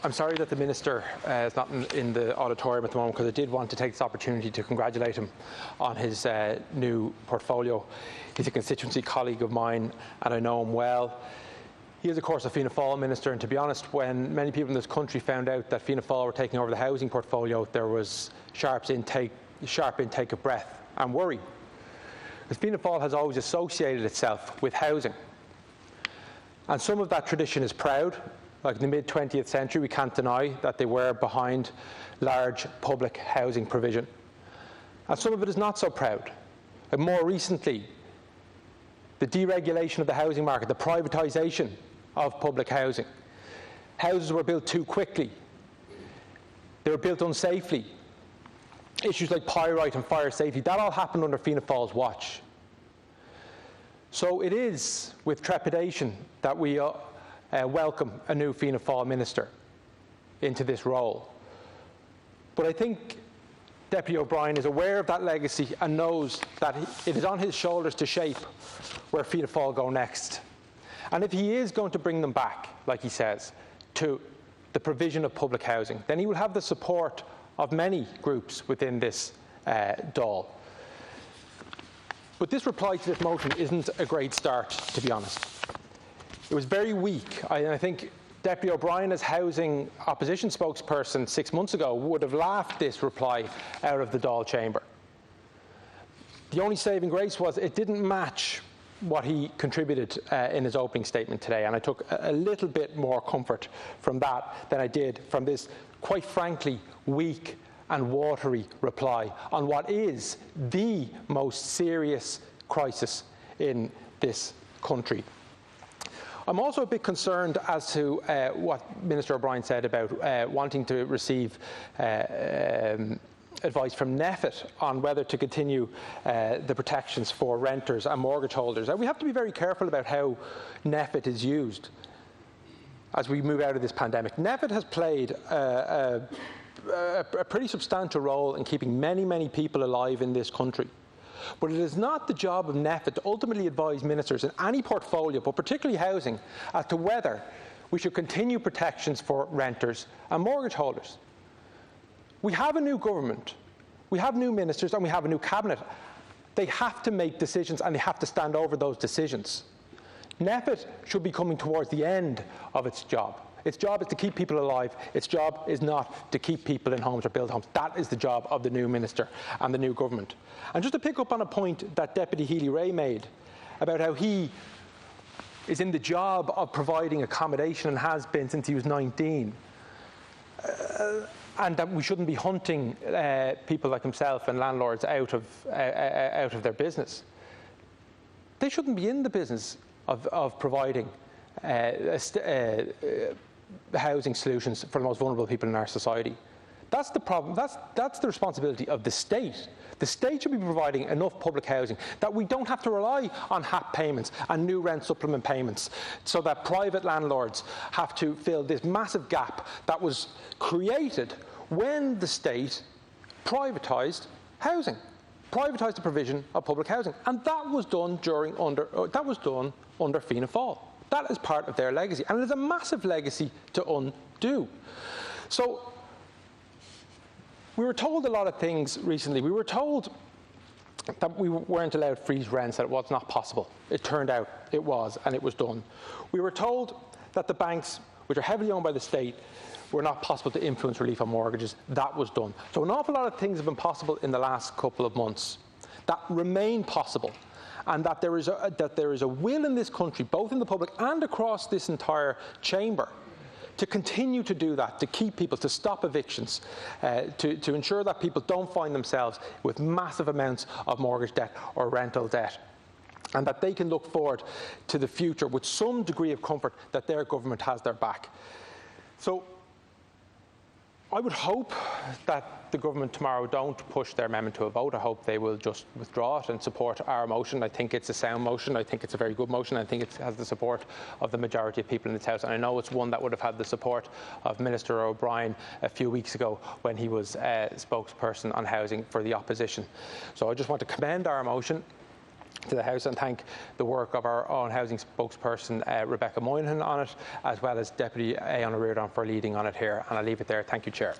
I'm sorry that the Minister is not in the auditorium at the moment, because I did want to take this opportunity to congratulate him on his new portfolio. He's a constituency colleague of mine and I know him well. He is, of course, a Fianna Fáil minister, and to be honest, when many people in this country found out that Fianna Fáil were taking over the housing portfolio, there was sharp intake of breath and worry. Because Fianna Fáil has always associated itself with housing. And some of that tradition is proud. Like in the mid-20th century, we can't deny that they were behind large public housing provision. And some of it is not so proud. And more recently, the deregulation of the housing market, the privatisation of public housing. Houses were built too quickly. They were built unsafely. Issues like pyrite and fire safety, that all happened under Fianna Fáil's watch. So it is with trepidation that we welcome a new Fianna Fáil minister into this role. But I think Deputy O'Brien is aware of that legacy and knows that it is on his shoulders to shape where Fianna Fáil go next. And if he is going to bring them back, like he says, to the provision of public housing, then he will have the support of many groups within this Dáil. But this reply to this motion isn't a great start, to be honest. It was very weak. I think Deputy O'Brien, as housing opposition spokesperson 6 months ago, would have laughed this reply out of the Dáil chamber. The only saving grace was it didn't match what he contributed in his opening statement today, and I took a little bit more comfort from that than I did from this, quite frankly, weak and watery reply on what is the most serious crisis in this country. I'm also a bit concerned as to what Minister O'Brien said about wanting to receive advice from NEFIT on whether to continue the protections for renters and mortgage holders. And we have to be very careful about how NEFIT is used as we move out of this pandemic. NEFIT has played a pretty substantial role in keeping many, many people alive in this country. But it is not the job of NEFIT to ultimately advise ministers in any portfolio, but particularly housing, as to whether we should continue protections for renters and mortgage holders. We have a new government, we have new ministers, and we have a new cabinet. They have to make decisions and they have to stand over those decisions. NEFIT should be coming towards the end of its job. Its job is to keep people alive. Its job is not to keep people in homes or build homes. That is the job of the new minister and the new government. And just to pick up on a point that Deputy Healy-Rae made about how he is in the job of providing accommodation and has been since he was 19, and that we shouldn't be hunting people like himself and landlords out of their business. They shouldn't be in the business of providing housing solutions for the most vulnerable people in our society. That's the problem. That's the responsibility of the state. The state should be providing enough public housing that we don't have to rely on HAP payments and new rent supplement payments, so that private landlords have to fill this massive gap that was created when the state privatised housing, privatised the provision of public housing, and that was done under Fianna Fáil. That is part of their legacy, and it is a massive legacy to undo. So we were told a lot of things recently. We were told that we weren't allowed to freeze rents, that it was not possible. It turned out it was, and it was done. We were told that the banks, which are heavily owned by the state, were not possible to influence relief on mortgages. That was done. So an awful lot of things have been possible in the last couple of months that remain possible, and that there is a will in this country, both in the public and across this entire chamber, to continue to do that, to keep people, to stop evictions, to ensure that people don't find themselves with massive amounts of mortgage debt or rental debt, and that they can look forward to the future with some degree of comfort that their government has their back. So I would hope that the government tomorrow don't push their amendment to a vote. I hope they will just withdraw it and support our motion. I think it's a sound motion. I think it's a very good motion. I think it has the support of the majority of people in this House. And I know it's one that would have had the support of Minister O'Brien a few weeks ago when he was spokesperson on housing for the opposition. So I just want to commend our motion. to the House and thank the work of our own housing spokesperson, Rebecca Moynihan, on it, as well as Deputy Aodhán Ó Ríordáin for leading on it here. And I'll leave it there. Thank you, Chair.